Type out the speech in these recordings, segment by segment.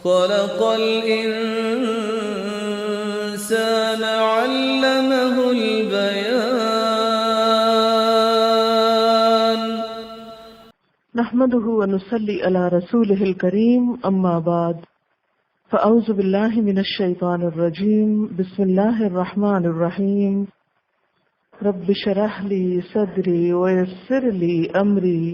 خلق الإنسان علمه البيان. نحمده ونصلي على رسوله الكريم اما بعد فاعوذ بالله من الشيطان الرجيم بسم الله الرحمن الرحيم رب اشرح لي صدري ويسر لي امري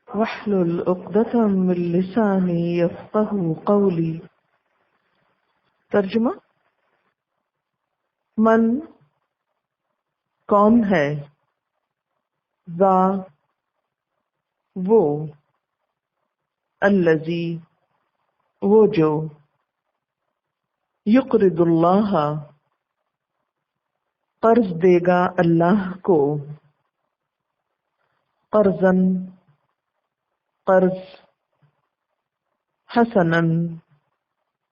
واحلل عقدة من لساني يفقهوا قولي. ترجمہ: من کون ہے، ذا وہ، الذی وہ جو، یقرض اللہ قرض دے گا اللہ کو، قرضاً قرض، حسناً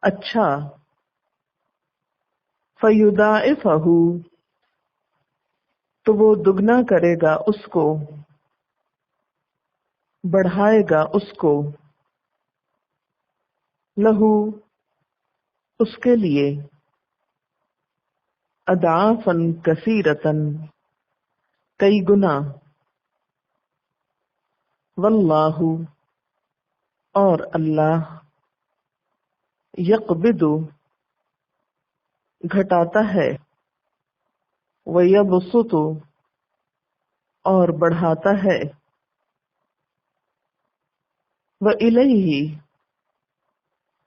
اچھا، فیضاعفہ تو وہ دگنا کرے گا اس کو، بڑھائے گا اس کو، لہو اس کے لیے، اضعافاً کثیرتاً کئی گنا، واللہ اور اللہ، یقبض گھٹاتا ہے، ویبسط اور بڑھاتا ہے، وإلیہ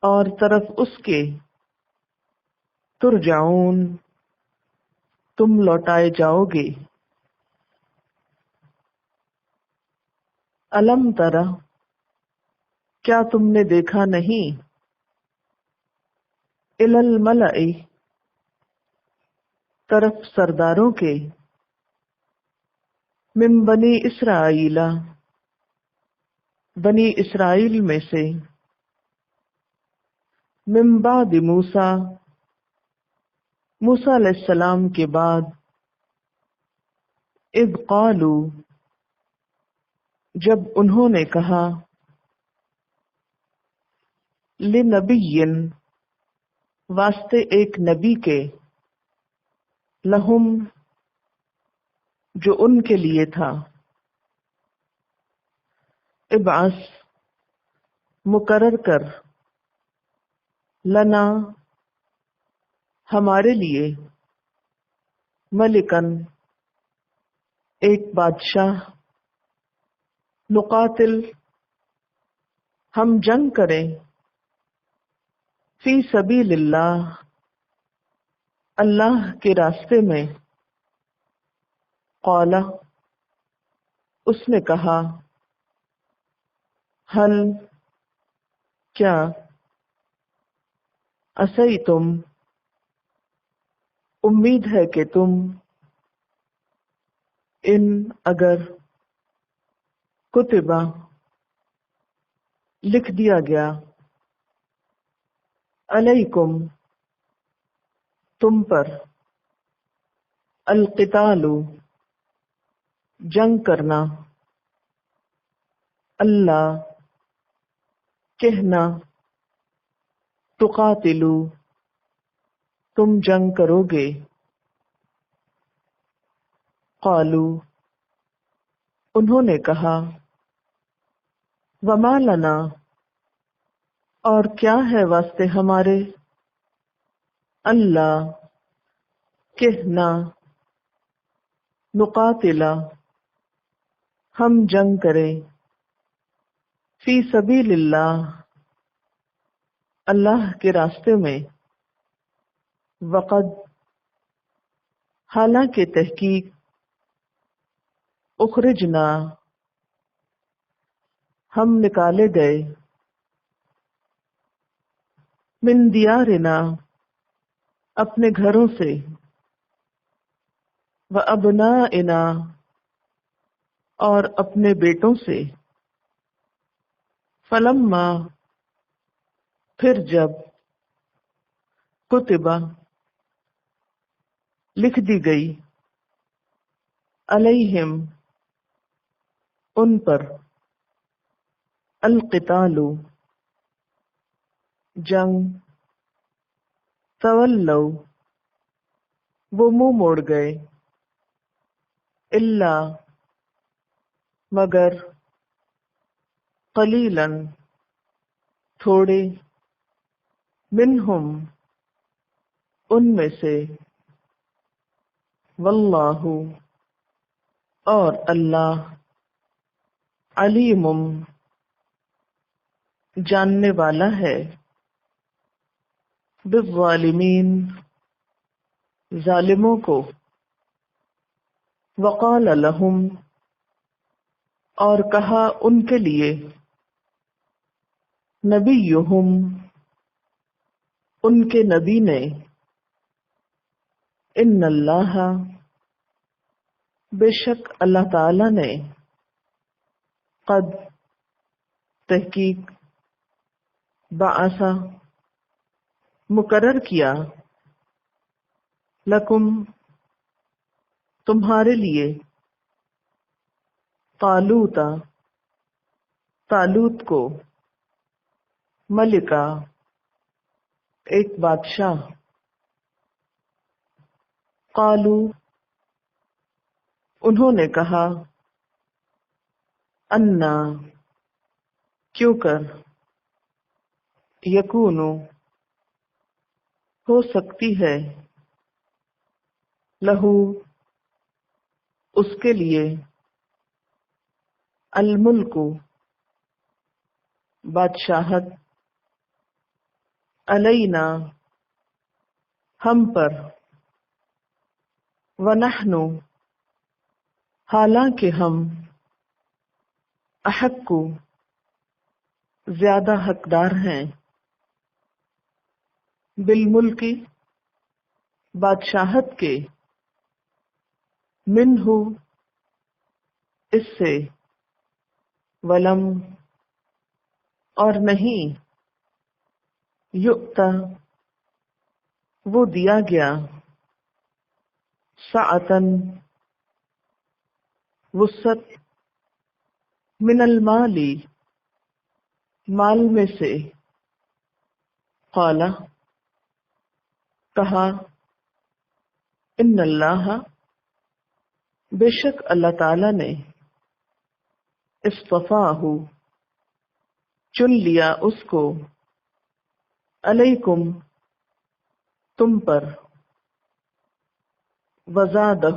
اور طرف اس کے، ترجعون تم لوٹائے جاؤ گے۔ الم ترى کیا تم نے دیکھا نہیں، الی الملأ طرف سرداروں کے، من بنی اسرائیل بنی اسرائیل میں سے، من بعد موسیٰ موسیٰ علیہ السلام کے بعد، اذ قالوا جب انہوں نے کہا، لنبی واسطے ایک نبی کے، لہم جو ان کے لیے تھا، ابعث مقرر کر، لنا ہمارے لیے، ملکن ایک بادشاہ، نقاتل ہم جنگ کریں، فی سبیل اللہ اللہ کے راستے میں، قال اس نے کہا، حل کیا، عصیتم امید ہے کہ تم، ان اگر، کتبہ لکھ دیا گیا، علیکم تم پر، القتال جنگ کرنا، اللہ کہنا، تقاتلو تم جنگ کرو گے، قالو انہوں نے کہا، وما لنا اور کیا ہے واسطے ہمارے، اللہ کہنا، نقاتلا ہم جنگ کریں، فی سبیل اللہ اللہ کے راستے میں، وقد حالانکہ تحقیق، اخرجنا ہم نکالے گئے، من دیارنا اپنے گھروں سے، وابنائنا اور اپنے بیٹوں سے، فلما پھر جب، کتبہ لکھ دی گئی، علیہم ان پر، القتال جنگ، تولو وہ منہ موڑ گئے، الا مگر، قلیلاً تھوڑے، منہم ان میں سے، واللہ اور اللہ، علیم جاننے والا ہے، بالظالمین ظالموں کو، وقال لہم اور کہا ان کے لیے، نبیہم ان کے نبی نے، ان اللہ بے شک اللہ تعالی نے، قد تحقیق، بعث مقرر کیا، لکم تمہارے لیے، طالوت طالوت کو، ملکہ ایک بادشاہ، قالو انہوں نے کہا، انا کیوں کر، یکونو ہو سکتی ہے، لہو اس کے لیے، الملک بادشاہت، علینا ہم پر، ونحن حالانکہ ہم، احق زیادہ حقدار ہیں، بالملک بادشاہت کے، منہ اس سے، ولم اور نہیں، یؤتا وہ دیا گیا، سعتن وسعت، من المال مال میں سے، قال کہا، ان اللہ بے شک اللہ تعالی نے، اصطفاہ چن لیا اس کو، علیکم تم پر، وزادہ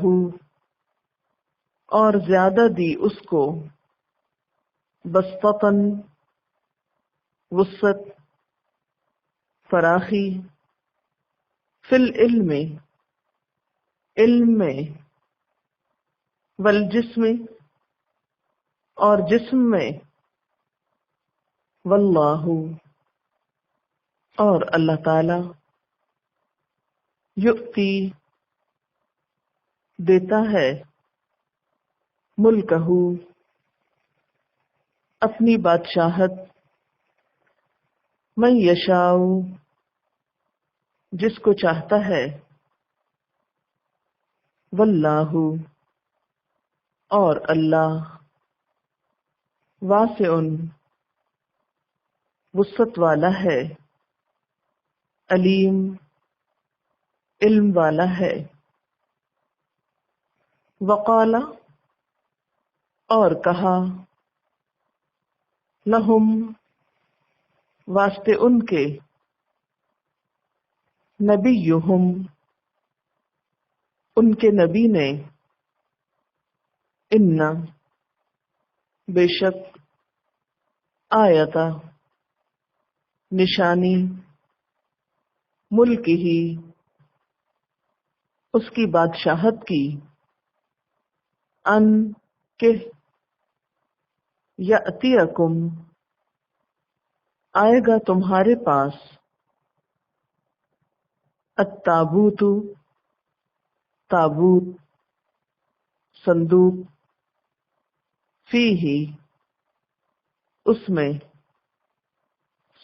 اور زیادہ دی اس کو، بسطتاً وسعت، فراخی، فی العلم علم میں، والجسم اور جسم میں، واللہ اور اللہ تعالی، یؤتی دیتا ہے، ملکہ اپنی بادشاہت، من یشاء جس کو چاہتا ہے، واللہ اور اللہ، واسع وسعت والا ہے، علیم علم والا ہے، وقال اور کہا، لہم واسطے ان کے، نبیہم ان کے نبی نے، ان بے شک، آیتا نشانی، ملک ہی اس کی بادشاہت کی، ان کہ، یأتیکم آئے گا تمہارے پاس، التابوت تابوت، صندوق، فیہ اس میں،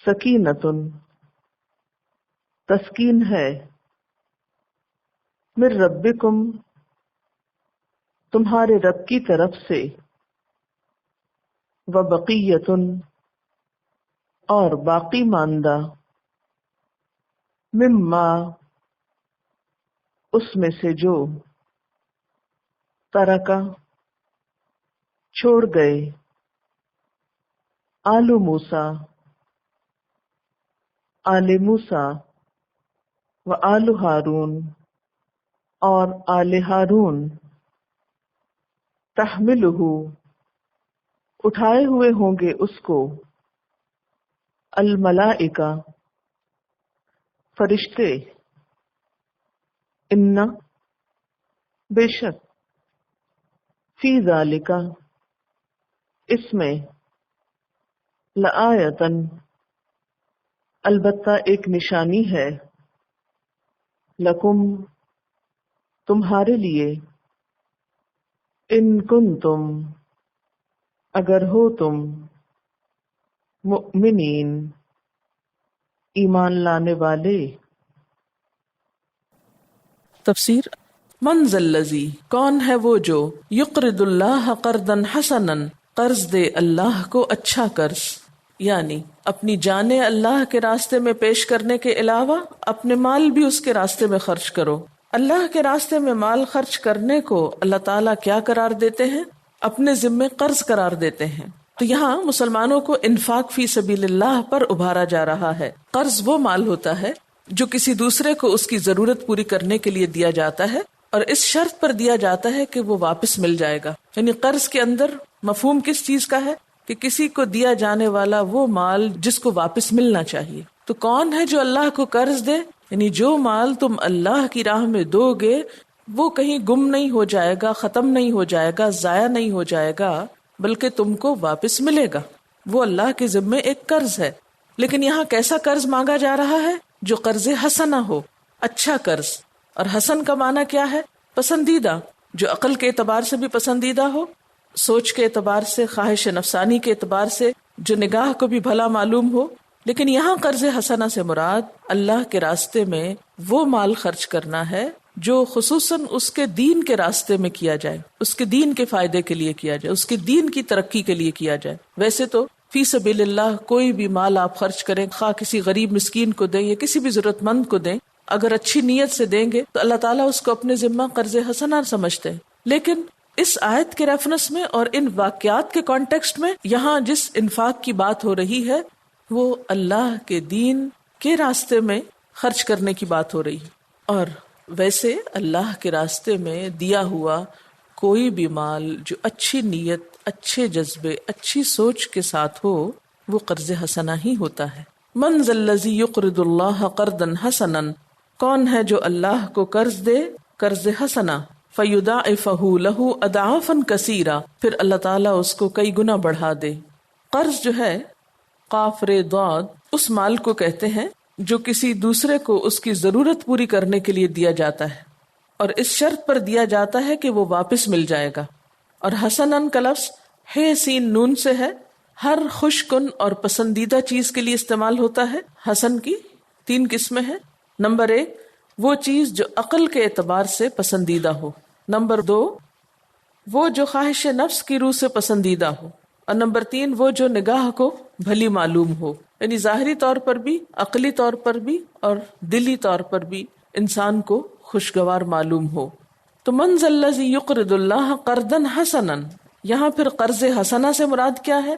سکینۃ تسکین ہے، من ربکم تمہارے رب کی طرف سے، وبقیۃ اور باقی ماندہ، مما اس میں سے جو ترکا چھوڑ گئے آل موسیٰ آل موسیٰ و آل ہارون اور آل ہارون تحملہ اٹھائے ہوئے ہوں گے اس کو الملائکہ فرشتے ان بے شک فی ذالک اس میں لآیتن البتہ ایک نشانی ہے لکم تمہارے لیے ان کنتم اگر ہو تم مؤمنین ایمان لانے والے۔ تفسیر من ذا الذی کون ہے وہ جو یقرض اللہ قرضا حسنا قرض دے اللہ کو اچھا قرض، یعنی اپنی جانیں اللہ کے راستے میں پیش کرنے کے علاوہ اپنے مال بھی اس کے راستے میں خرچ کرو۔ اللہ کے راستے میں مال خرچ کرنے کو اللہ تعالیٰ کیا قرار دیتے ہیں؟ اپنے ذمے قرض قرار دیتے ہیں۔ تو یہاں مسلمانوں کو انفاق فی سبیل اللہ پر ابھارا جا رہا ہے۔ قرض وہ مال ہوتا ہے جو کسی دوسرے کو اس کی ضرورت پوری کرنے کے لیے دیا جاتا ہے اور اس شرط پر دیا جاتا ہے کہ وہ واپس مل جائے گا۔ یعنی قرض کے اندر مفہوم کس چیز کا ہے کہ کسی کو دیا جانے والا وہ مال جس کو واپس ملنا چاہیے۔ تو کون ہے جو اللہ کو قرض دے؟ یعنی جو مال تم اللہ کی راہ میں دو گے وہ کہیں گم نہیں ہو جائے گا، ختم نہیں ہو جائے گا، ضائع نہیں ہو جائے گا، بلکہ تم کو واپس ملے گا۔ وہ اللہ کے ذمے ایک قرض ہے۔ لیکن یہاں کیسا قرض مانگا جا رہا ہے؟ جو قرض حسنہ ہو، اچھا قرض۔ اور حسن کا معنی کیا ہے؟ پسندیدہ، جو عقل کے اعتبار سے بھی پسندیدہ ہو، سوچ کے اعتبار سے، خواہش نفسانی کے اعتبار سے، جو نگاہ کو بھی بھلا معلوم ہو۔ لیکن یہاں قرض حسنہ سے مراد اللہ کے راستے میں وہ مال خرچ کرنا ہے جو خصوصاً اس کے دین کے راستے میں کیا جائے، اس کے دین کے فائدے کے لیے کیا جائے، اس کے دین کی ترقی کے لیے کیا جائے۔ ویسے تو فی سبیل اللہ کوئی بھی مال آپ خرچ کریں، خواہ کسی غریب مسکین کو دیں یا کسی بھی ضرورت مند کو دیں، اگر اچھی نیت سے دیں گے تو اللہ تعالیٰ اس کو اپنے ذمہ قرض حسنہ سمجھتے ہیں۔ لیکن اس آیت کے ریفرنس میں اور ان واقعات کے کانٹیکسٹ میں یہاں جس انفاق کی بات ہو رہی ہے وہ اللہ کے دین کے راستے میں خرچ کرنے کی بات ہو رہی ہے۔ اور ویسے اللہ کے راستے میں دیا ہوا کوئی بھی مال جو اچھی نیت، اچھے جذبے، اچھی سوچ کے ساتھ ہو وہ قرض حسنہ ہی ہوتا ہے۔ من ذا الذی یقرض اللہ قرضا حسنا کون ہے جو اللہ کو قرض دے قرض حسنہ فیضاعفہ لہ اضعافا کثیرا پھر اللہ تعالیٰ اس کو کئی گنا بڑھا دے۔ قرض جو ہے قاف ر ضاد اس مال کو کہتے ہیں جو کسی دوسرے کو اس کی ضرورت پوری کرنے کے لیے دیا جاتا ہے اور اس شرط پر دیا جاتا ہے کہ وہ واپس مل جائے گا۔ اور حسنن کا لفظ ہے سین نون سے ہے، ہر خوش کن اور پسندیدہ چیز کے لیے استعمال ہوتا ہے۔ حسن کی 3 قسمیں ہیں۔ نمبر 1 وہ چیز جو عقل کے اعتبار سے پسندیدہ ہو، نمبر 2 وہ جو خواہش نفس کی روح سے پسندیدہ ہو، اور نمبر 3 وہ جو نگاہ کو بھلی معلوم ہو، یعنی ظاہری طور پر بھی، عقلی طور پر بھی اور دلی طور پر بھی انسان کو خوشگوار معلوم ہو۔ تو من ذا الذی یقرض اللہ قرضا حسنا، یہاں پھر قرض حسنہ سے مراد کیا ہے؟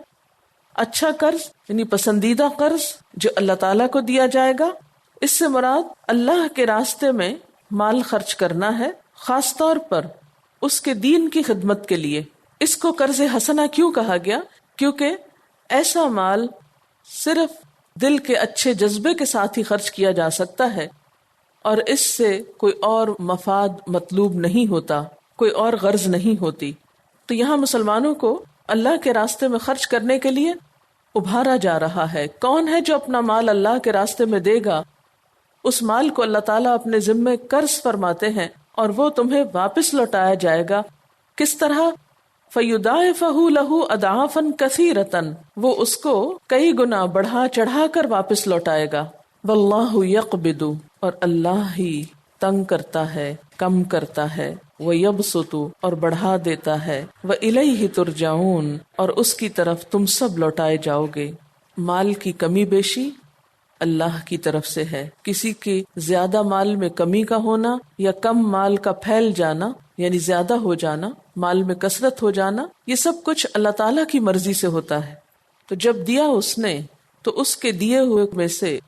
اچھا قرض، یعنی پسندیدہ قرض جو اللہ تعالیٰ کو دیا جائے گا۔ اس سے مراد اللہ کے راستے میں مال خرچ کرنا ہے، خاص طور پر اس کے دین کی خدمت کے لیے۔ اس کو قرض حسنہ کیوں کہا گیا؟ کیونکہ ایسا مال صرف دل کے اچھے جذبے کے ساتھ ہی خرچ کیا جا سکتا ہے اور اس سے کوئی اور مفاد مطلوب نہیں ہوتا، کوئی اور غرض نہیں ہوتی۔ تو یہاں مسلمانوں کو اللہ کے راستے میں خرچ کرنے کے لیے ابھارا جا رہا ہے۔ کون ہے جو اپنا مال اللہ کے راستے میں دے گا؟ اس مال کو اللہ تعالیٰ اپنے ذمے قرض فرماتے ہیں اور وہ تمہیں واپس لوٹایا جائے گا۔ کس طرح؟ فَيُضَاعِفَهُ لَهُ أَضْعَافًا كَثِيرَةً وہ اس کو کئی گنا بڑھا چڑھا کر واپس لوٹائے گا۔ وَاللَّهُ يَقْبِضُ اور اللہ ہی تنگ کرتا ہے، کم کرتا ہے، وَيَبْسُطُ اور بڑھا دیتا ہے، وَإِلَيْهِ تُرْجَعُونَ اور اس کی طرف تم سب لوٹائے جاؤ گے۔ مال کی کمی بیشی اللہ کی طرف سے ہے. کسی کے زیادہ مال میں کمی کا ہونا یا کم مال کا پھیل جانا یعنی زیادہ ہو جانا، مال میں کثرت ہو جانا، یہ سب کچھ اللہ تعالیٰ کی مرضی سے ہوتا ہے. تو جب دیا اس نے تو اس کے دیے ہوئے میں سے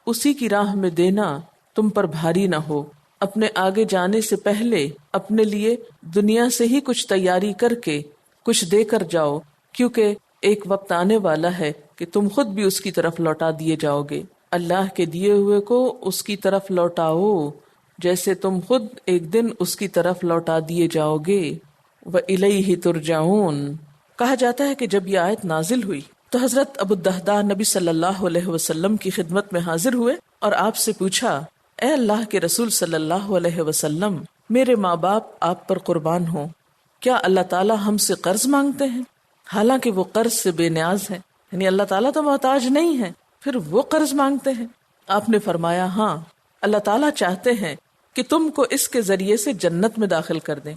اسی کی راہ میں دینا تم پر بھاری نہ ہو. اپنے آگے جانے سے پہلے اپنے لیے دنیا سے ہی کچھ تیاری کر کے کچھ دے کر جاؤ، کیونکہ ایک وقت آنے والا ہے کہ تم خود بھی اس کی طرف لوٹا دیے جاؤ گے. اللہ کے دیے ہوئے کو اس کی طرف لوٹاؤ جیسے تم خود ایک دن اس کی طرف لوٹا دیے جاؤ گے. وَإِلَيْهِ تُرْجَعُونَ. کہا جاتا ہے کہ جب یہ آیت نازل ہوئی تو حضرت ابو الدہداء نبی صلی اللہ علیہ وسلم کی خدمت میں حاضر ہوئے اور آپ سے پوچھا، اے اللہ کے رسول صلی اللہ علیہ وسلم، میرے ماں باپ آپ پر قربان ہوں، کیا اللہ تعالیٰ ہم سے قرض مانگتے ہیں حالانکہ وہ قرض سے بے نیاز ہے؟ یعنی اللہ تعالیٰ تو محتاج نہیں ہے، پھر وہ قرض مانگتے ہیں؟ آپ نے فرمایا، ہاں، اللہ تعالیٰ چاہتے ہیں کہ تم کو اس کے ذریعے سے جنت میں داخل کر دیں.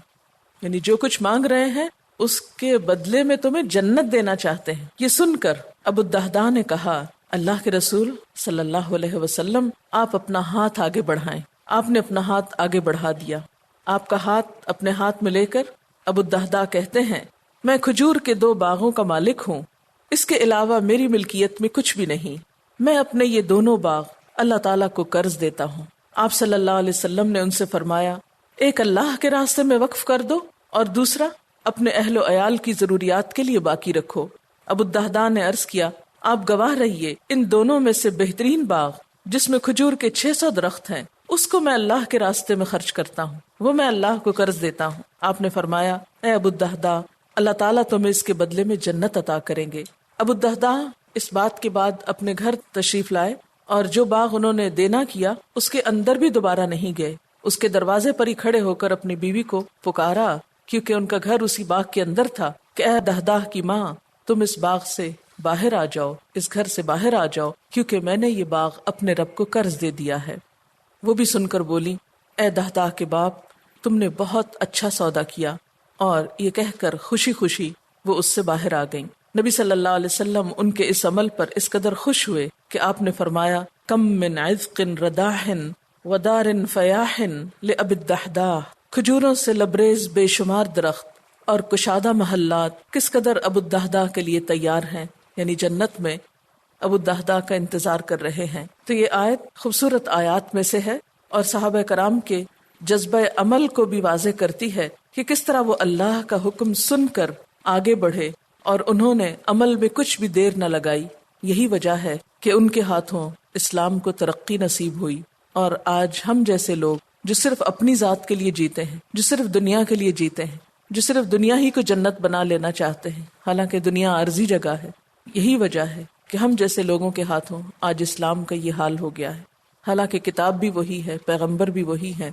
یعنی جو کچھ مانگ رہے ہیں اس کے بدلے میں تمہیں جنت دینا چاہتے ہیں. یہ سن کر ابو الدہداء نے کہا، اللہ کے رسول صلی اللہ علیہ وسلم، آپ اپنا ہاتھ آگے بڑھائیں. آپ نے اپنا ہاتھ آگے بڑھا دیا. آپ کا ہاتھ اپنے ہاتھ میں لے کر ابو الدہداء کہتے ہیں، میں کھجور کے 2 باغوں کا مالک ہوں، اس کے علاوہ میری ملکیت میں کچھ بھی نہیں. میں اپنے یہ دونوں باغ اللہ تعالیٰ کو قرض دیتا ہوں. آپ صلی اللہ علیہ وسلم نے ان سے فرمایا، ایک اللہ کے راستے میں وقف کر دو اور دوسرا اپنے اہل و عیال کی ضروریات کے لیے باقی رکھو. ابو الدہداء نے عرض کیا، آپ گواہ رہیے، ان دونوں میں سے بہترین باغ جس میں کھجور کے 600 درخت ہیں اس کو میں اللہ کے راستے میں خرچ کرتا ہوں، وہ میں اللہ کو قرض دیتا ہوں. آپ نے فرمایا، اے ابو الدہداء، اللہ تعالیٰ تمہیں اس کے بدلے میں جنت عطا کریں گے. ابو الدہداء اس بات کے بعد اپنے گھر تشریف لائے اور جو باغ انہوں نے دینا کیا اس کے اندر بھی دوبارہ نہیں گئے. اس کے دروازے پر ہی کھڑے ہو کر اپنی بیوی کو پکارا، کیونکہ ان کا گھر اسی باغ کے اندر تھا، کہ اے دہداء کی ماں، تم اس باغ سے باہر آ جاؤ، اس گھر سے باہر آ جاؤ، کیونکہ میں نے یہ باغ اپنے رب کو قرض دے دیا ہے. وہ بھی سن کر بولی، اے دہداء کے باپ، تم نے بہت اچھا سودا کیا. اور یہ کہہ کر خوشی خوشی وہ اس سے باہر آ گئیں. نبی صلی اللہ علیہ وسلم ان کے اس عمل پر اس قدر خوش ہوئے کہ آپ نے فرمایا، کم من عذق رداح ودار فیاح لأبی الدہداء. کھجوروں سے لبریز بے شمار درخت اور کشادہ محلات کس قدر ابو الدہداء کے لیے تیار ہیں، یعنی جنت میں ابو الدہداء کا انتظار کر رہے ہیں. تو یہ آیت خوبصورت آیات میں سے ہے اور صحابہ کرام کے جذبہ عمل کو بھی واضح کرتی ہے کہ کس طرح وہ اللہ کا حکم سن کر آگے بڑھے اور انہوں نے عمل میں کچھ بھی دیر نہ لگائی. یہی وجہ ہے کہ ان کے ہاتھوں اسلام کو ترقی نصیب ہوئی. اور آج ہم جیسے لوگ جو صرف اپنی ذات کے لیے جیتے ہیں، جو صرف دنیا کے لیے جیتے ہیں، جو صرف دنیا ہی کو جنت بنا لینا چاہتے ہیں، حالانکہ دنیا عارضی جگہ ہے، یہی وجہ ہے کہ ہم جیسے لوگوں کے ہاتھوں آج اسلام کا یہ حال ہو گیا ہے. حالانکہ کتاب بھی وہی ہے، پیغمبر بھی وہی ہیں،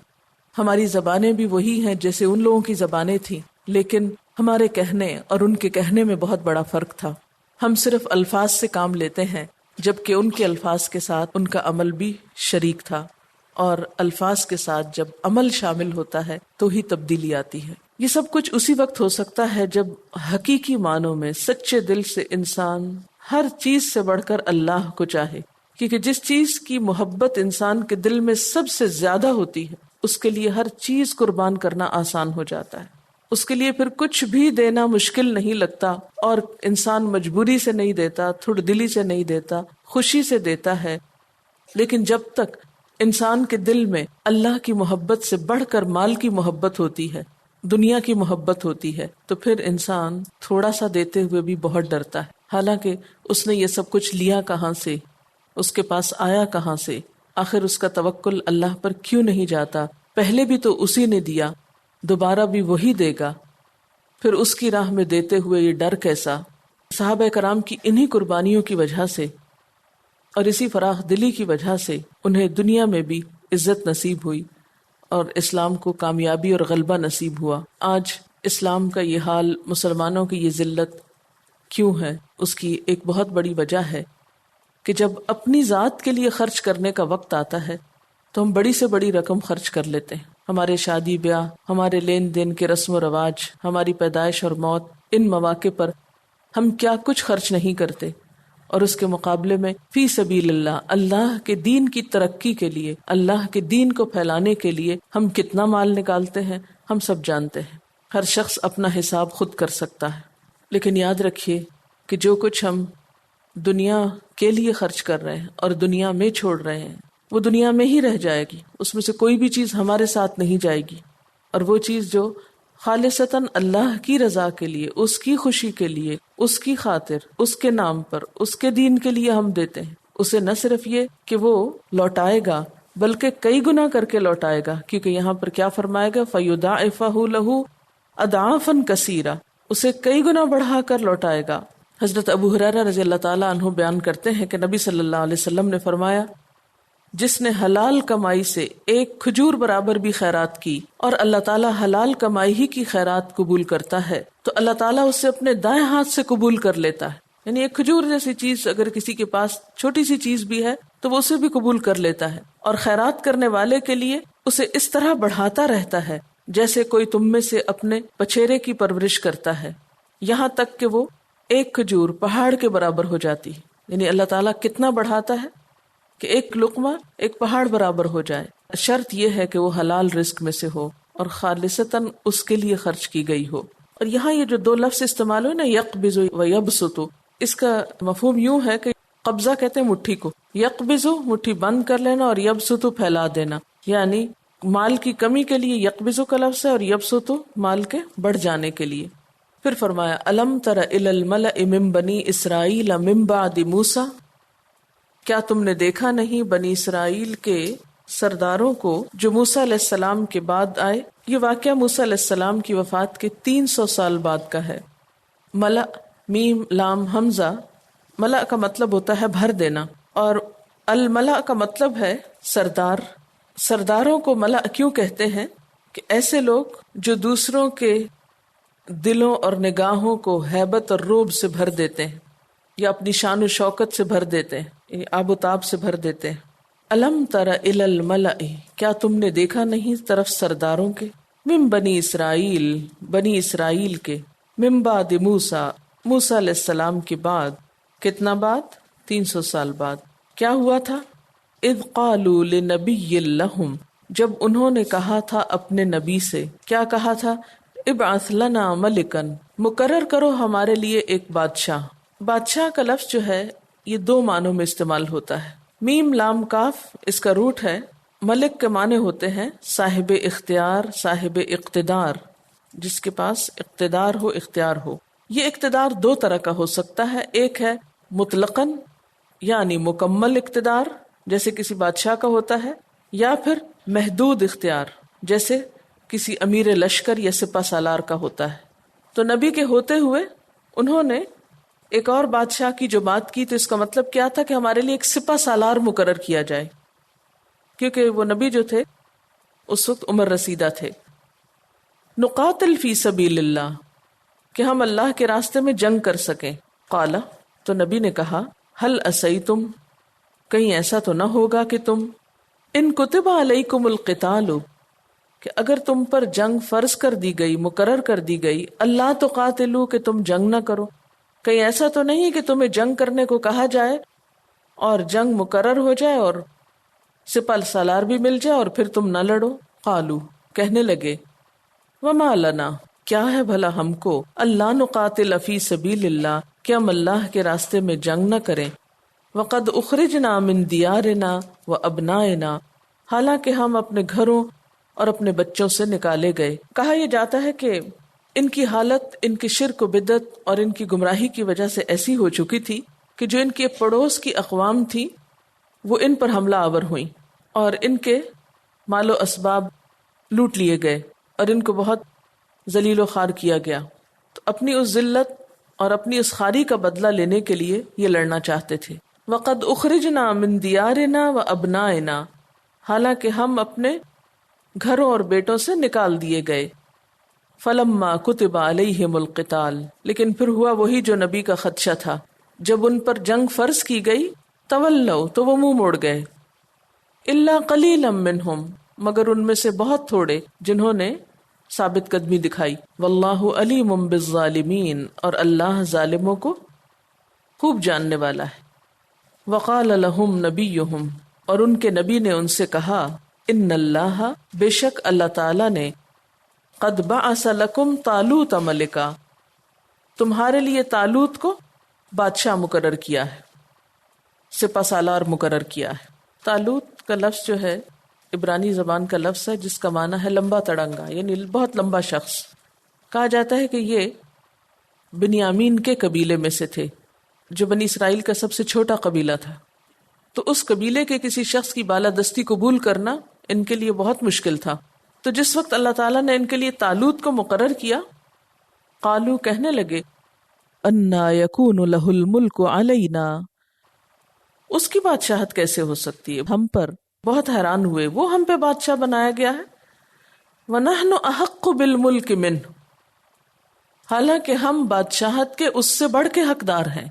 ہماری زبانیں بھی وہی ہیں جیسے ان لوگوں کی زبانیں تھیں، لیکن ہمارے کہنے اور ان کے کہنے میں بہت بڑا فرق تھا. ہم صرف الفاظ سے کام لیتے ہیں، جبکہ ان کے الفاظ کے ساتھ ان کا عمل بھی شریک تھا. اور الفاظ کے ساتھ جب عمل شامل ہوتا ہے تو ہی تبدیلی آتی ہے. یہ سب کچھ اسی وقت ہو سکتا ہے جب حقیقی معنوں میں سچے دل سے انسان ہر چیز سے بڑھ کر اللہ کو چاہے، کیونکہ جس چیز کی محبت انسان کے دل میں سب سے زیادہ ہوتی ہے اس کے لیے ہر چیز قربان کرنا آسان ہو جاتا ہے. اس کے لیے پھر کچھ بھی دینا مشکل نہیں لگتا، اور انسان مجبوری سے نہیں دیتا، تھوڑ دلی سے نہیں دیتا، خوشی سے دیتا ہے. لیکن جب تک انسان کے دل میں اللہ کی محبت سے بڑھ کر مال کی محبت ہوتی ہے، دنیا کی محبت ہوتی ہے، تو پھر انسان تھوڑا سا دیتے ہوئے بھی بہت ڈرتا ہے. حالانکہ اس نے یہ سب کچھ لیا کہاں سے، اس کے پاس آیا کہاں سے، آخر اس کا توکل اللہ پر کیوں نہیں جاتا؟ پہلے بھی تو اسی نے دیا، دوبارہ بھی وہی دے گا، پھر اس کی راہ میں دیتے ہوئے یہ ڈر کیسا؟ صحابہ کرام کی انہی قربانیوں کی وجہ سے اور اسی فراخ دلی کی وجہ سے انہیں دنیا میں بھی عزت نصیب ہوئی اور اسلام کو کامیابی اور غلبہ نصیب ہوا. آج اسلام کا یہ حال، مسلمانوں کی یہ ذلت کیوں ہے؟ اس کی ایک بہت بڑی وجہ ہے کہ جب اپنی ذات کے لیے خرچ کرنے کا وقت آتا ہے تو ہم بڑی سے بڑی رقم خرچ کر لیتے ہیں. ہمارے شادی بیاہ، ہمارے لین دین کے رسم و رواج، ہماری پیدائش اور موت، ان مواقع پر ہم کیا کچھ خرچ نہیں کرتے، اور اس کے مقابلے میں فی سبیل اللہ، اللہ کے دین کی ترقی کے لیے، اللہ کے دین کو پھیلانے کے لیے ہم کتنا مال نکالتے ہیں ہم سب جانتے ہیں. ہر شخص اپنا حساب خود کر سکتا ہے. لیکن یاد رکھیے کہ جو کچھ ہم دنیا کے لیے خرچ کر رہے ہیں اور دنیا میں چھوڑ رہے ہیں وہ دنیا میں ہی رہ جائے گی، اس میں سے کوئی بھی چیز ہمارے ساتھ نہیں جائے گی. اور وہ چیز جو خالصتاً اللہ کی رضا کے لیے، اس کی خوشی کے لیے، اس کی خاطر، اس کے نام پر، اس کے دین کے لیے ہم دیتے ہیں، اسے نہ صرف یہ کہ وہ لوٹائے گا بلکہ کئی گنا کر کے لوٹائے گا. کیونکہ یہاں پر کیا فرمائے گا؟ فَيُضَاعِفَهُ لَهُ أَضْعَافًا كَثِيرًا، اسے کئی گنا بڑھا کر لوٹائے گا. حضرت ابو ہریرہ رضی اللہ تعالیٰ عنہ بیان کرتے ہیں کہ نبی صلی اللہ علیہ وسلم نے فرمایا، جس نے حلال کمائی سے ایک کھجور برابر بھی خیرات کی اور اللہ تعالیٰ حلال کمائی ہی کی خیرات قبول کرتا ہے تو اللہ تعالیٰ اسے اپنے دائیں ہاتھ سے قبول کر لیتا ہے. یعنی ایک کھجور جیسی چیز اگر کسی کے پاس چھوٹی سی چیز بھی ہے تو وہ اسے بھی قبول کر لیتا ہے، اور خیرات کرنے والے کے لیے اسے اس طرح بڑھاتا رہتا ہے جیسے کوئی تم میں سے اپنے پچھیرے کی پرورش کرتا ہے، یہاں تک کہ وہ ایک کھجور پہاڑ کے برابر ہو جاتی. یعنی اللہ تعالیٰ کتنا بڑھاتا ہے کہ ایک لقمہ ایک پہاڑ برابر ہو جائے. شرط یہ ہے کہ وہ حلال رزق میں سے ہو اور خالصتاً اس کے لیے خرچ کی گئی ہو. اور یہاں یہ جو دو لفظ استعمال ہوئے نا، یقبض و یبسط، اس کا مفہوم یوں ہے کہ قبضہ کہتے ہیں مٹھی کو، یقبض مٹھی بند کر لینا اور یبسط پھیلا دینا. یعنی مال کی کمی کے لیے یقبض کا لفظ ہے اور یبسط مال کے بڑھ جانے کے لیے. پھر فرمایا الم تر الی الملأ من بنی اسرائیل من بعد موسیٰ، کیا تم نے دیکھا نہیں بنی اسرائیل کے سرداروں کو جو موسیٰ علیہ السلام کے بعد آئے. یہ واقعہ موسیٰ علیہ السلام کی وفات کے 300 سال بعد کا ہے. ملأ میم لام حمزہ، ملأ کا مطلب ہوتا ہے بھر دینا، اور الملأ کا مطلب ہے سردار. سرداروں کو ملأ کیوں کہتے ہیں؟ کہ ایسے لوگ جو دوسروں کے دلوں اور نگاہوں کو ہیبت اور رعب سے بھر دیتے ہیں یا اپنی شان و شوکت سے بھر دیتے ہیں، آب و تاب سے بھر دیتے ہیں. الم تر الی الملأ، کیا تم نے دیکھا نہیں طرف سرداروں کے، من بنی اسرائیل، بنی اسرائیل کے، من بعد موسیٰ، موسیٰ علیہ السلام کے بعد. کتنا بعد؟ 300 سال بعد. کیا ہوا تھا؟ اذ قالوا لنبی لہم، جب انہوں نے کہا تھا اپنے نبی سے. کیا کہا تھا؟ ابعث لنا ملکن، مقرر کرو ہمارے لیے ایک بادشاہ. بادشاہ کا لفظ جو ہے یہ 2 معنوں میں استعمال ہوتا ہے. میم لام کاف اس کا روٹ ہے. ملک کے معنی ہوتے ہیں صاحب اختیار، صاحب اقتدار، جس کے پاس اقتدار ہو، اختیار ہو. یہ اقتدار 2 طرح کا ہو سکتا ہے. ایک ہے مطلقاً یعنی مکمل اقتدار جیسے کسی بادشاہ کا ہوتا ہے، یا پھر محدود اختیار جیسے کسی امیر لشکر یا سپہ سالار کا ہوتا ہے. تو نبی کے ہوتے ہوئے انہوں نے ایک اور بادشاہ کی جو بات کی تو اس کا مطلب کیا تھا کہ ہمارے لیے ایک سپہ سالار مقرر کیا جائے، کیونکہ وہ نبی جو تھے اس وقت عمر رسیدہ تھے. نقاتل فی سبیل اللہ، کہ ہم اللہ کے راستے میں جنگ کر سکیں. قال، تو نبی نے کہا، ہل اسیتم، کہیں ایسا تو نہ ہوگا کہ تم، ان کتب علیکم القتال، کہ اگر تم پر جنگ فرض کر دی گئی، مقرر کر دی گئی، اللہ تو قاتلو، کہ تم جنگ نہ کرو. کہیں ایسا تو نہیں کہ تمہیں جنگ کرنے کو کہا جائے اور جنگ مقرر ہو جائے اور سپہ سالار بھی مل جائے اور پھر تم نہ لڑو. قالو، کہنے لگے، وما لنا، کیا ہے بھلا ہم کو، اللہ نقاتل فی سبیل اللہ، کہ ہم اللہ کے راستے میں جنگ نہ کریں. وقد اخرجنا من دیارنا و ابنائنا، حالانکہ ہم اپنے گھروں اور اپنے بچوں سے نکالے گئے. کہا یہ جاتا ہے کہ ان کی حالت ان کی شرک و بدعت اور ان کی گمراہی کی وجہ سے ایسی ہو چکی تھی کہ جو ان کے پڑوس کی اقوام تھی وہ ان پر حملہ آور ہوئیں اور ان کے مال و اسباب لوٹ لیے گئے اور ان کو بہت ذلیل و خوار کیا گیا. تو اپنی اس ذلت اور اپنی اس خواری کا بدلہ لینے کے لیے یہ لڑنا چاہتے تھے. وقد اخرجنا من دیارنا و ابنائنا، حالانکہ ہم اپنے گھروں اور بیٹوں سے نکال دیے گئے. فلما کتب علیہم القتال، لیکن پھر ہوا وہی جو نبی کا خدشہ تھا. جب ان پر جنگ فرض کی گئی، تولوا، تو وہ منہ موڑ گئے. الا قلیلا منہم، مگر ان میں سے بہت تھوڑے جنہوں نے ثابت قدمی دکھائی. واللہ علیم بالظالمین، اور اللہ ظالموں کو خوب جاننے والا ہے۔ وقال لهم نبیہم، اور ان کے نبی نے ان سے کہا، ان اللہ، بے شک اللہ تعالی نے، قد بعث لکم طالوت ملکا، تمہارے لیے طالوت کو بادشاہ مقرر کیا ہے، سپہ سالار مقرر کیا ہے۔ طالوت کا لفظ جو ہے عبرانی زبان کا لفظ ہے جس کا معنی ہے لمبا تڑنگا، یعنی بہت لمبا شخص۔ کہا جاتا ہے کہ یہ بنیامین کے قبیلے میں سے تھے، جو بنی اسرائیل کا سب سے چھوٹا قبیلہ تھا۔ تو اس قبیلے کے کسی شخص کی بالادستی قبول کرنا ان کے لیے بہت مشکل تھا۔ تو جس وقت اللہ تعالیٰ نے ان کے لیے طالوت کو مقرر کیا، قالو، کہنے لگے، انا یکون لہ الملک علینا، اس کی بادشاہت کیسے ہو سکتی ہے ہم پر؟ بہت حیران ہوئے، وہ ہم پہ بادشاہ بنایا گیا ہے۔ وَنَحْنُ أَحَقُّ بِالْمُلْكِ مِنْهُ، حالانکہ ہم بادشاہت کے اس سے بڑھ کے حقدار ہیں۔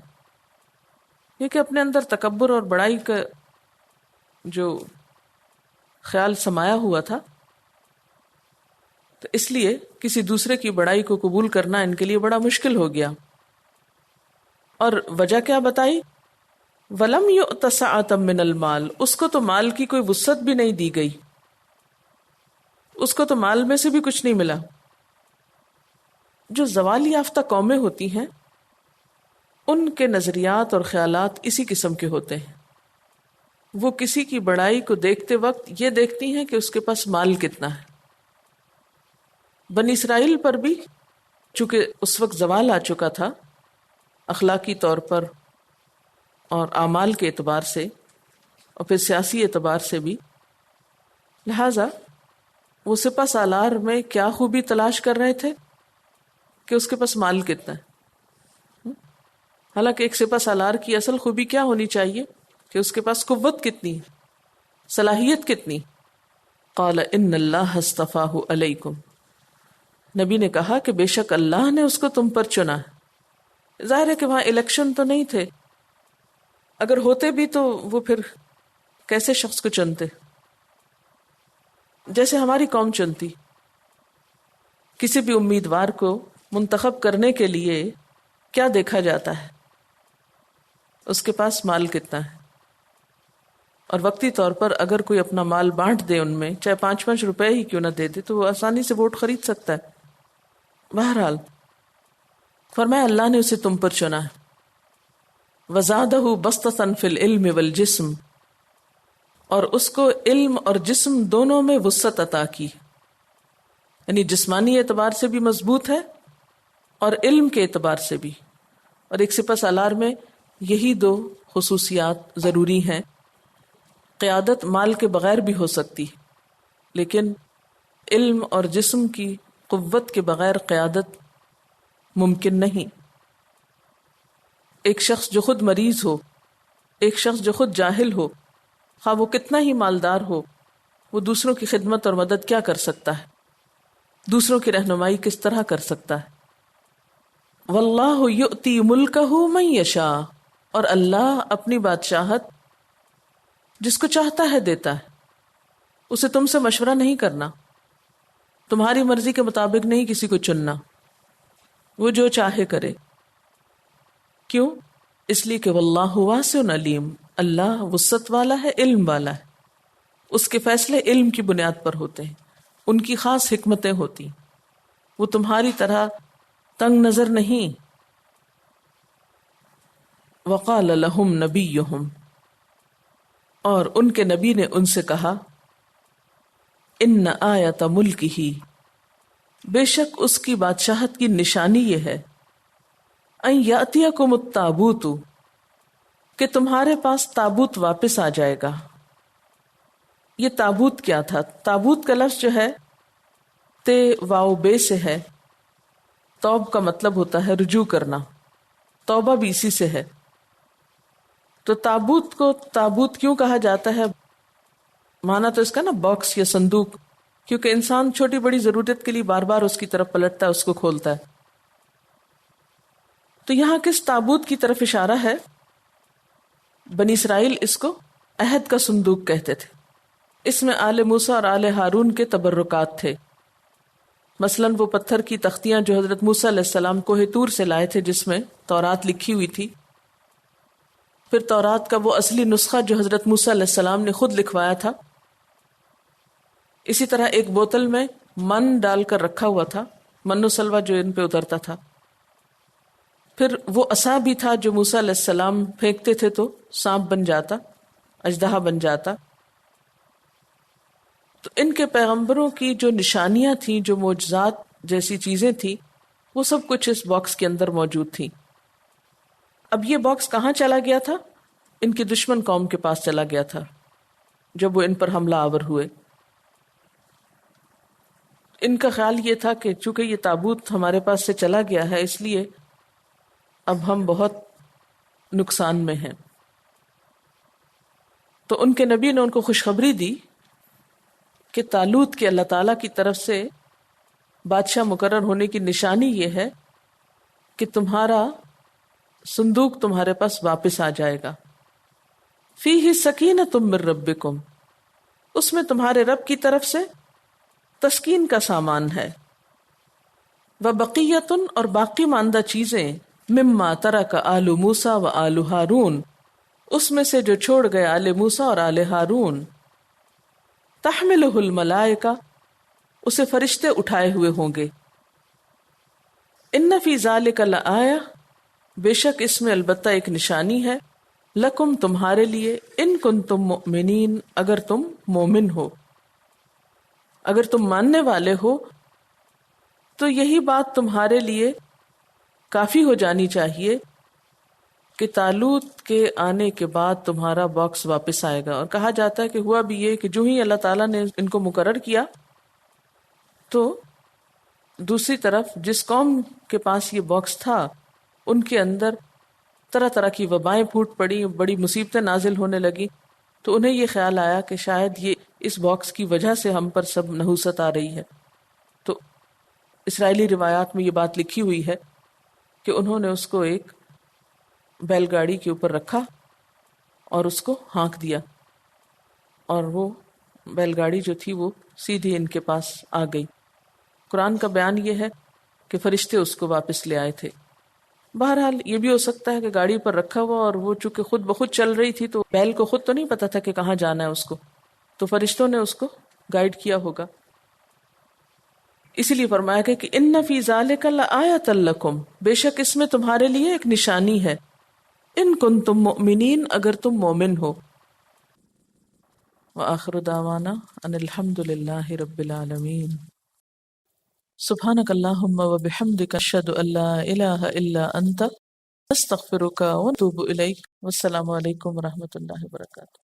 کیونکہ اپنے اندر تکبر اور بڑائی کا جو خیال سمایا ہوا تھا، تو اس لیے کسی دوسرے کی بڑائی کو قبول کرنا ان کے لیے بڑا مشکل ہو گیا۔ اور وجہ کیا بتائی؟ وَلَمْ يُؤْتَ سَعَةً مِّنَ الْمَالِ، اس کو تو مال کی کوئی وسعت بھی نہیں دی گئی، اس کو تو مال میں سے بھی کچھ نہیں ملا۔ جو زوال یافتہ قومیں ہوتی ہیں ان کے نظریات اور خیالات اسی قسم کے ہوتے ہیں۔ وہ کسی کی بڑائی کو دیکھتے وقت یہ دیکھتی ہیں کہ اس کے پاس مال کتنا ہے۔ بنی اسرائیل پر بھی چونکہ اس وقت زوال آ چکا تھا اخلاقی طور پر اور اعمال کے اعتبار سے اور پھر سیاسی اعتبار سے بھی، لہذا وہ سپہ سالار میں کیا خوبی تلاش کر رہے تھے کہ اس کے پاس مال کتنا ہے۔ حالانکہ ایک سپہ سالار کی اصل خوبی کیا ہونی چاہیے کہ اس کے پاس قوت کتنی، صلاحیت کتنی۔ قال ان اللہ اصطفاہ علیکم، نبی نے کہا کہ بے شک اللہ نے اس کو تم پر چنا ہے۔ ظاہر ہے کہ وہاں الیکشن تو نہیں تھے، اگر ہوتے بھی تو وہ پھر کیسے شخص کو چنتے؟ جیسے ہماری قوم چنتی، کسی بھی امیدوار کو منتخب کرنے کے لیے کیا دیکھا جاتا ہے؟ اس کے پاس مال کتنا ہے۔ اور وقتی طور پر اگر کوئی اپنا مال بانٹ دے ان میں، چاہے 5 روپے ہی کیوں نہ دے دے، تو وہ آسانی سے ووٹ خرید سکتا ہے۔ بہرحال فرمایا اللہ نے اسے تم پر چنا ہے۔ وَزَادَهُ بَسْطَةً فِي الْعِلْمِ وَالْجِسْمِ، اور اس کو علم اور جسم دونوں میں وسعت عطا کی، یعنی جسمانی اعتبار سے بھی مضبوط ہے اور علم کے اعتبار سے بھی۔ اور ایک سپہ سالار میں یہی 2 خصوصیات ضروری ہیں۔ قیادت مال کے بغیر بھی ہو سکتی، لیکن علم اور جسم کی قوت کے بغیر قیادت ممکن نہیں۔ ایک شخص جو خود مریض ہو، ایک شخص جو خود جاہل ہو، خواہ وہ کتنا ہی مالدار ہو، وہ دوسروں کی خدمت اور مدد کیا کر سکتا ہے؟ دوسروں کی رہنمائی کس طرح کر سکتا ہے؟ واللہ یؤتی ملکہ من یشاء، اور اللہ اپنی بادشاہت جس کو چاہتا ہے دیتا ہے۔ اسے تم سے مشورہ نہیں کرنا، تمہاری مرضی کے مطابق نہیں کسی کو چننا، وہ جو چاہے کرے۔ کیوں؟ اس لیے کہ واللہ واسع علیم، اللہ وسعت والا ہے، علم والا ہے، اس کے فیصلے علم کی بنیاد پر ہوتے ہیں، ان کی خاص حکمتیں ہوتی، وہ تمہاری طرح تنگ نظر نہیں۔ وقال لهم نبیہم، اور ان کے نبی نے ان سے کہا، ان آیت ملکہ، بے شک اس کی بادشاہت کی نشانی یہ ہے، ان یاتیکم التابوت، کہ تمہارے پاس تابوت واپس آ جائے گا۔ یہ تابوت کیا تھا؟ تابوت کا لفظ جو ہے تے واو بے سے ہے۔ توب کا مطلب ہوتا ہے رجوع کرنا، توبہ بھی اسی سے ہے۔ تو تابوت کو تابوت کیوں کہا جاتا ہے؟ مانا تو اس کا نا باکس یا صندوق، کیونکہ انسان چھوٹی بڑی ضرورت کے لیے بار بار اس کی طرف پلٹتا ہے، اس کو کھولتا ہے۔ تو یہاں کس تابوت کی طرف اشارہ ہے؟ بنی اسرائیل اس کو عہد کا صندوق کہتے تھے۔ اس میں آل موسیٰ اور آل ہارون کے تبرکات تھے۔ مثلاً وہ پتھر کی تختیاں جو حضرت موسیٰ علیہ السلام کوہ طور سے لائے تھے، جس میں تورات لکھی ہوئی تھی، پھر تورات کا وہ اصلی نسخہ جو حضرت موسیٰ علیہ السلام نے خود لکھوایا تھا. اسی طرح ایک بوتل میں من ڈال کر رکھا ہوا تھا، من و سلوہ جو ان پہ اترتا تھا. پھر وہ عصا بھی تھا جو موسیٰ علیہ السلام پھینکتے تھے تو سانپ بن جاتا، اژدہا بن جاتا. تو ان کے پیغمبروں کی جو نشانیاں تھیں، جو معجزات جیسی چیزیں تھیں، وہ سب کچھ اس باکس کے اندر موجود تھیں. اب یہ باکس کہاں چلا گیا تھا؟ ان کی دشمن قوم کے پاس چلا گیا تھا جب وہ ان پر حملہ آور ہوئے. ان کا خیال یہ تھا کہ چونکہ یہ تابوت ہمارے پاس سے چلا گیا ہے، اس لیے اب ہم بہت نقصان میں ہیں. تو ان کے نبی نے ان کو خوشخبری دی کہ طالوت کے اللہ تعالیٰ کی طرف سے بادشاہ مقرر ہونے کی نشانی یہ ہے کہ تمہارا صندوق تمہارے پاس واپس آ جائے گا. فیہ سکینۃ من ربکم، اس میں تمہارے رب کی طرف سے تسکین کا سامان ہے. وبقیۃ، اور باقی ماندہ چیزیں، مما ترک آل موسیٰ و آل ہارون، اس میں سے جو چھوڑ گئے آل موسیٰ اور آل ہارون. تحملہ الملائکہ، اسے فرشتے اٹھائے ہوئے ہوں گے. ان فی ذالک لآیہ، بے شک اس میں البتہ ایک نشانی ہے، لکم تمہارے لیے، ان کنتم مؤمنین، اگر تم مومن ہو، اگر تم ماننے والے ہو تو یہی بات تمہارے لیے کافی ہو جانی چاہیے کہ طالوت کے آنے کے بعد تمہارا باکس واپس آئے گا. اور کہا جاتا ہے کہ ہوا بھی یہ کہ جو ہی اللہ تعالیٰ نے ان کو مقرر کیا تو دوسری طرف جس قوم کے پاس یہ باکس تھا ان کے اندر طرح طرح کی وبائیں پھوٹ پڑی، بڑی مصیبتیں نازل ہونے لگی. تو انہیں یہ خیال آیا کہ شاید یہ اس باکس کی وجہ سے ہم پر سب نحوست آ رہی ہے. تو اسرائیلی روایات میں یہ بات لکھی ہوئی ہے کہ انہوں نے اس کو ایک بیل گاڑی کے اوپر رکھا اور اس کو ہانک دیا، اور وہ بیل گاڑی جو تھی وہ سیدھی ان کے پاس آ گئی. قرآن کا بیان یہ ہے کہ فرشتے اس کو واپس لے آئے تھے. بہرحال یہ بھی ہو سکتا ہے کہ گاڑی پر رکھا ہوا اور وہ چونکہ خود بخود چل رہی تھی تو بیل کو خود تو نہیں پتا تھا کہ کہاں جانا ہے اس کو، تو فرشتوں نے اس کو گائیڈ کیا ہوگا. اسی لیے فرمایا کہ ان فی ذالک لآیۃ لکم، بے شک اس میں تمہارے لیے ایک نشانی ہے، ان کنتم مؤمنین، اگر تم مومن ہو. وآخر دعوانا ان الحمد للہ رب العالمین. سبحانک اللہم وبحمدک، اشہد ان لا الہ الا انت، استغفرک واتوب الیک. والسلام علیکم ورحمۃ اللہ وبرکاتہ.